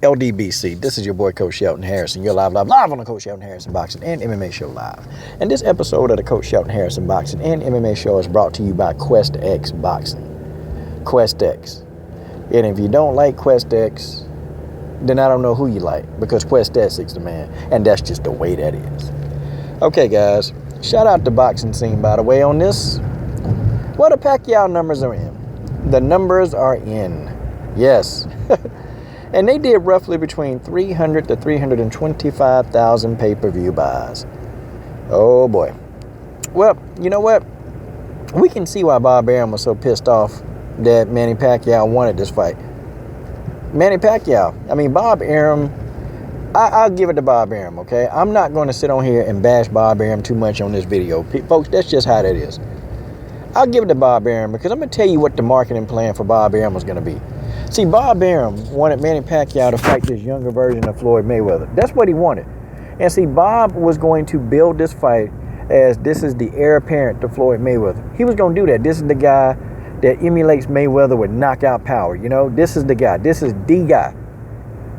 LDBC, this is your boy Coach Shelton Harrison. You're live on the Coach Shelton Harrison Boxing and MMA Show Live. And this episode of the Coach Shelton Harrison Boxing and MMA Show is brought to you by Quest X Boxing. Quest X. And if you don't like Quest X, then I don't know who you like, because Quest X is the man, and that's just the way that is. Okay, guys, shout out the boxing scene, by the way, on this. Well, the Pacquiao numbers are in. The numbers are in. Yes. And they did roughly between 300 to 325,000 pay-per-view buys. Oh, boy. Well, you know what? We can see why Bob Arum was so pissed off that Manny Pacquiao wanted this fight. Manny Pacquiao. I mean, Bob Arum, I'll give it to Bob Arum, okay? I'm not going to sit on here and bash Bob Arum too much on this video. Folks, that's just how that is. I'll give it to Bob Arum because I'm going to tell you what the marketing plan for Bob Arum was going to be. See, Bob Arum wanted Manny Pacquiao to fight this younger version of Floyd Mayweather. That's what he wanted. And see, Bob was going to build this fight as this is the heir apparent to Floyd Mayweather. He was going to do that. This is the guy that emulates Mayweather with knockout power. You know, this is the guy. This is the guy.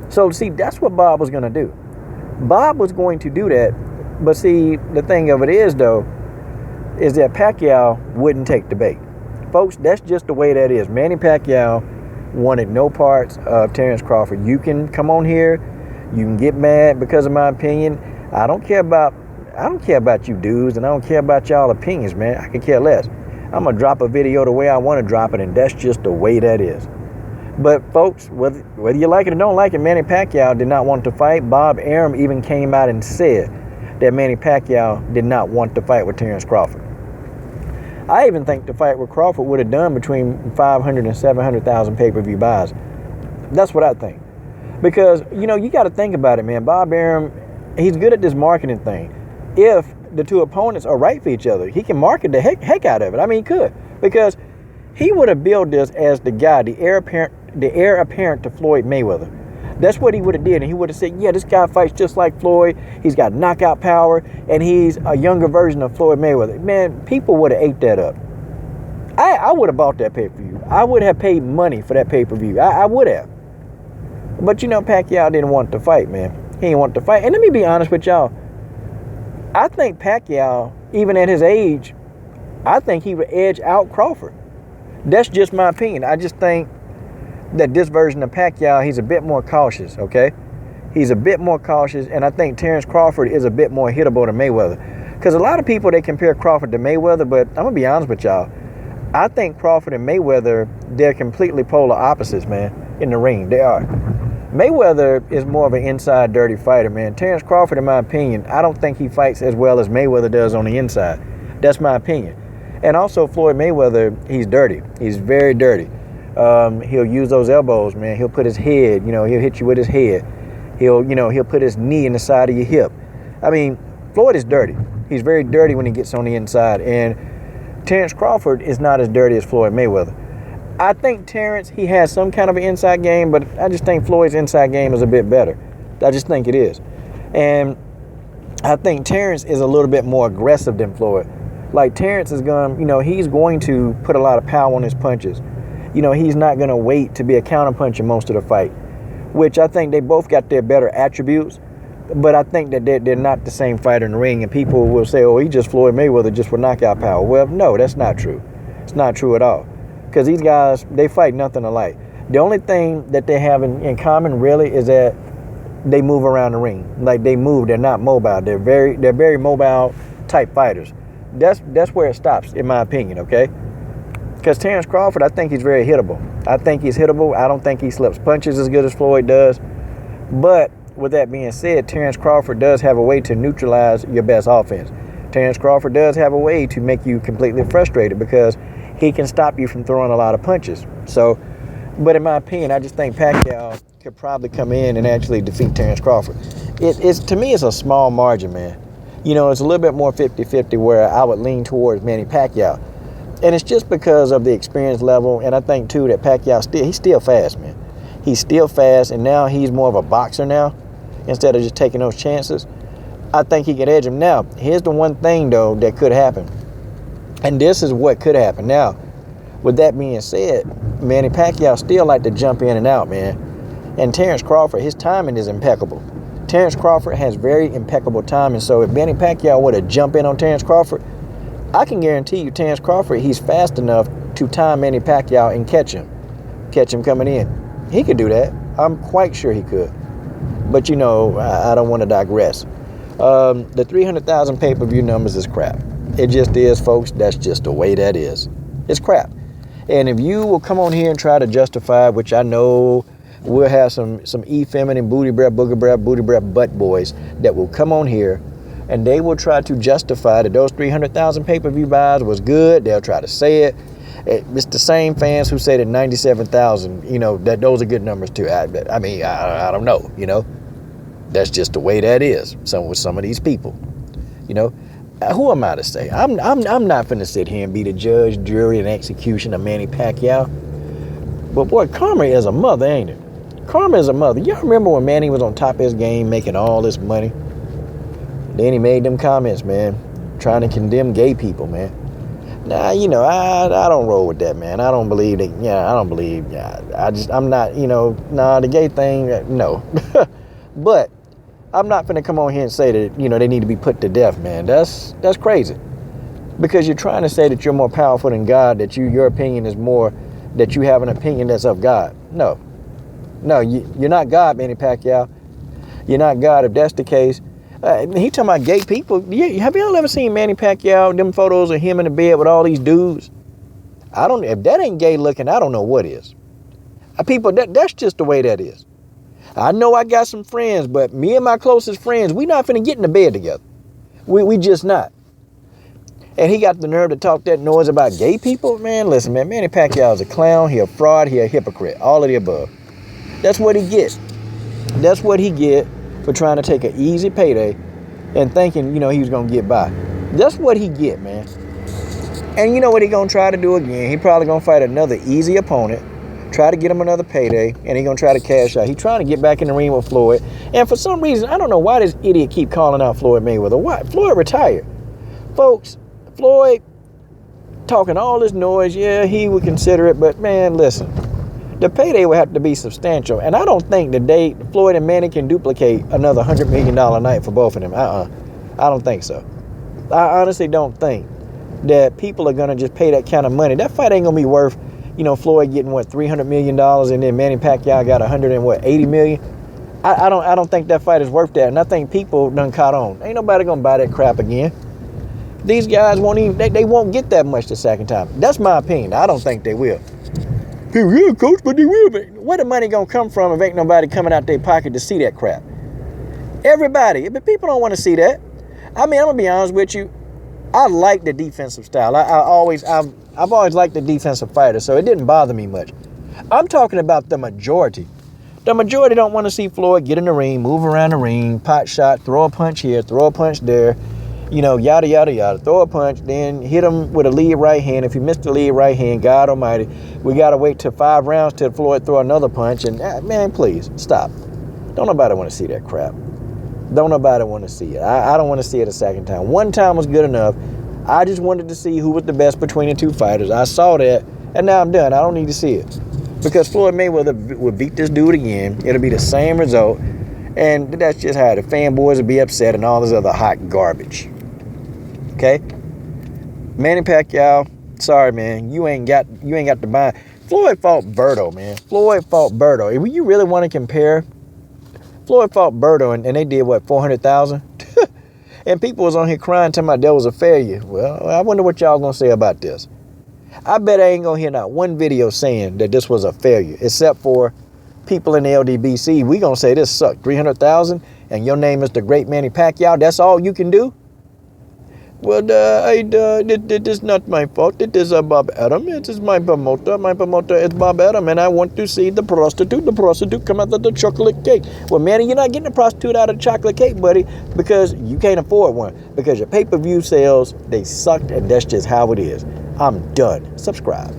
So, see, that's what Bob was going to do. Bob was going to do that. But see, the thing of it is, though, is that Pacquiao wouldn't take the bait. Folks, that's just the way that is. Manny Pacquiao wanted no parts of Terrence Crawford. You can come on here, you can get mad because of my opinion. I don't care about you dudes, and I don't care about y'all opinions, man. I can care less. I'm gonna drop a video the way I want to drop it, and that's just the way that is. But folks, whether you like it or don't like it, Manny Pacquiao did not want to fight. Bob Arum even came out and said that Manny Pacquiao did not want to fight with Terrence Crawford. I even think the fight with Crawford would have done between 500 and 700,000 pay-per-view buys. That's what I think. Because, you know, you got to think about it, man. Bob Arum, he's good at this marketing thing. If the two opponents are right for each other, he can market the heck out of it. I mean, he could. Because he would have billed this as the guy, the heir apparent to Floyd Mayweather. That's what he would have did. And he would have said, yeah, this guy fights just like Floyd. He's got knockout power, and he's a younger version of Floyd Mayweather. Man, people would have ate that up. I would have bought that pay-per-view. I would have paid money for that pay-per-view. I would have. But, you know, Pacquiao didn't want to fight, man. He didn't want to fight. And let me be honest with y'all. I think Pacquiao, even at his age, I think he would edge out Crawford. That's just my opinion. I just think that this version of Pacquiao, he's a bit more cautious, okay? He's a bit more cautious, and I think Terrence Crawford is a bit more hittable than Mayweather. Because a lot of people, they compare Crawford to Mayweather, but I'm going to be honest with y'all. I think Crawford and Mayweather, they're completely polar opposites, man, in the ring. They are. Mayweather is more of an inside dirty fighter, man. Terrence Crawford, in my opinion, I don't think he fights as well as Mayweather does on the inside. That's my opinion. And also, Floyd Mayweather, he's dirty. He's very dirty. He'll use those elbows, man. He'll put his head, you know, he'll hit you with his head. He'll put his knee in the side of your hip. I mean, Floyd is dirty. He's very dirty when he gets on the inside. And Terrence Crawford is not as dirty as Floyd Mayweather. I think Terrence, he has some kind of an inside game, but I just think Floyd's inside game is a bit better. I just think it is. And I think Terrence is a little bit more aggressive than Floyd. Like, Terrence is going, you know, he's going to put a lot of power on his punches. You know, he's not going to wait to be a counterpuncher most of the fight, which I think they both got their better attributes, but I think that they're not the same fighter in the ring, and people will say, oh, he just Floyd Mayweather just with knockout power. Well, no, that's not true. It's not true at all, because these guys, they fight nothing alike. The only thing that they have in common, really, is that they move around the ring. Like, they move, they're not mobile. They're very mobile type fighters. That's where it stops, in my opinion, okay? Because Terrence Crawford, I think he's very hittable. I think he's hittable. I don't think he slips punches as good as Floyd does. But with that being said, Terrence Crawford does have a way to neutralize your best offense. Terrence Crawford does have a way to make you completely frustrated because he can stop you from throwing a lot of punches. So, but in my opinion, I just think Pacquiao could probably come in and actually defeat Terrence Crawford. To me, it's a small margin, man. You know, it's a little bit more 50-50 where I would lean towards Manny Pacquiao. And it's just because of the experience level, and I think, too, that Pacquiao, he's still fast, man. He's still fast, and now he's more of a boxer now instead of just taking those chances. I think he can edge him. Now, here's the one thing, though, that could happen. And this is what could happen. Now, with that being said, Manny Pacquiao still like to jump in and out, man. And Terrence Crawford, his timing is impeccable. Terrence Crawford has very impeccable timing. So if Manny Pacquiao were to jump in on Terrence Crawford, I can guarantee you Terrence Crawford, he's fast enough to time Manny Pacquiao and catch him coming in. He could do that. I'm quite sure he could. But you know, I don't want to digress. The 300,000 pay-per-view numbers is crap. It just is, folks. That's just the way that is. It's crap. And if you will come on here and try to justify, which I know we'll have some effeminate booty breath, booty breath butt boys that will come on here and they will try to justify that those 300,000 pay-per-view buys was good. They'll try to say it. It's the same fans who say that 97,000, you know, that those are good numbers too. I don't know, you know. That's just the way that is. With some of these people, you know. Who am I to say? I'm not finna sit here and be the judge, jury, and execution of Manny Pacquiao. But boy, karma is a mother, ain't it? Karma is a mother. Y'all remember when Manny was on top of his game, making all this money? Then he made them comments, man, trying to condemn gay people, man. Nah, you know, I don't roll with that, man. I don't believe that. Yeah, I don't believe. Yeah, I'm not. You know, nah, the gay thing, no. But I'm not finna come on here and say that, you know, they need to be put to death, man. That's crazy. Because you're trying to say that you're more powerful than God, that your opinion is more, that you have an opinion that's of God. No, you're not God, Manny Pacquiao. You're not God if that's the case. He talking about gay people. Have y'all ever seen Manny Pacquiao, them photos of him in the bed with all these dudes? If that ain't gay looking, I don't know what is. People, that's just the way that is. I know I got some friends, but me and my closest friends, we not finna get in the bed together. We just not. And he got the nerve to talk that noise about gay people? Man, listen, man, Manny Pacquiao is a clown, he a fraud, he a hypocrite. All of the above. That's what he gets. That's what he get for trying to take an easy payday and thinking, you know, he was gonna get by. That's what he get, man. And you know what he gonna try to do again? He probably gonna fight another easy opponent, try to get him another payday, and he gonna try to cash out. He trying to get back in the ring with Floyd. And for some reason, I don't know why this idiot keep calling out Floyd Mayweather. Why? Floyd retired. Folks, Floyd talking all this noise, yeah, he would consider it, but man, listen, the payday would have to be substantial. And I don't think Floyd and Manny can duplicate another $100 million night for both of them. I don't think so. I honestly don't think that people are gonna just pay that kind of money. That fight ain't gonna be worth, you know, Floyd getting what, $300 million, and then Manny Pacquiao got $180 million. I don't think that fight is worth that. And I think people done caught on. Ain't nobody gonna buy that crap again. These guys won't even, they won't get that much the second time. That's my opinion. I don't think they will. Yeah, coach, but they will. Where the money gonna come from if ain't nobody coming out their pocket to see that crap? Everybody, but people don't want to see that. I mean, I'm gonna be honest with you. I like the defensive style. I've always liked the defensive fighter, so it didn't bother me much. I'm talking about the majority. The majority don't want to see Floyd get in the ring, move around the ring, pot shot, throw a punch here, throw a punch there, you know, yada, yada, yada. Throw a punch, then hit him with a lead right hand. If you missed the lead right hand, God almighty, we got to wait till 5 rounds till Floyd throw another punch. And man, please, stop. Don't nobody want to see that crap. Don't nobody want to see it. I don't want to see it a second time. One time was good enough. I just wanted to see who was the best between the two fighters. I saw that, and now I'm done. I don't need to see it. Because Floyd Mayweather would beat this dude again. It'll be the same result. And that's just how the fanboys will be upset and all this other hot garbage. Okay? Manny Pacquiao, sorry, man. You ain't got the buy. Floyd fought Berto, man. Floyd fought Berto. If you really want to compare, Floyd fought Berto, and they did, what, 400,000? And people was on here crying, talking about that was a failure. Well, I wonder what y'all gonna say about this. I bet I ain't gonna hear not one video saying that this was a failure, except for people in the LDBC. We gonna say this sucked. 300,000, and your name is the great Manny Pacquiao. That's all you can do? Well, it is not my fault. It is Bob Adam. It is my promoter. My promoter is Bob Adam, and I want to see the prostitute. The prostitute come out of the chocolate cake. Well, Manny, you're not getting a prostitute out of the chocolate cake, buddy, because you can't afford one. Because your pay-per-view sales, they sucked, and that's just how it is. I'm done. Subscribe.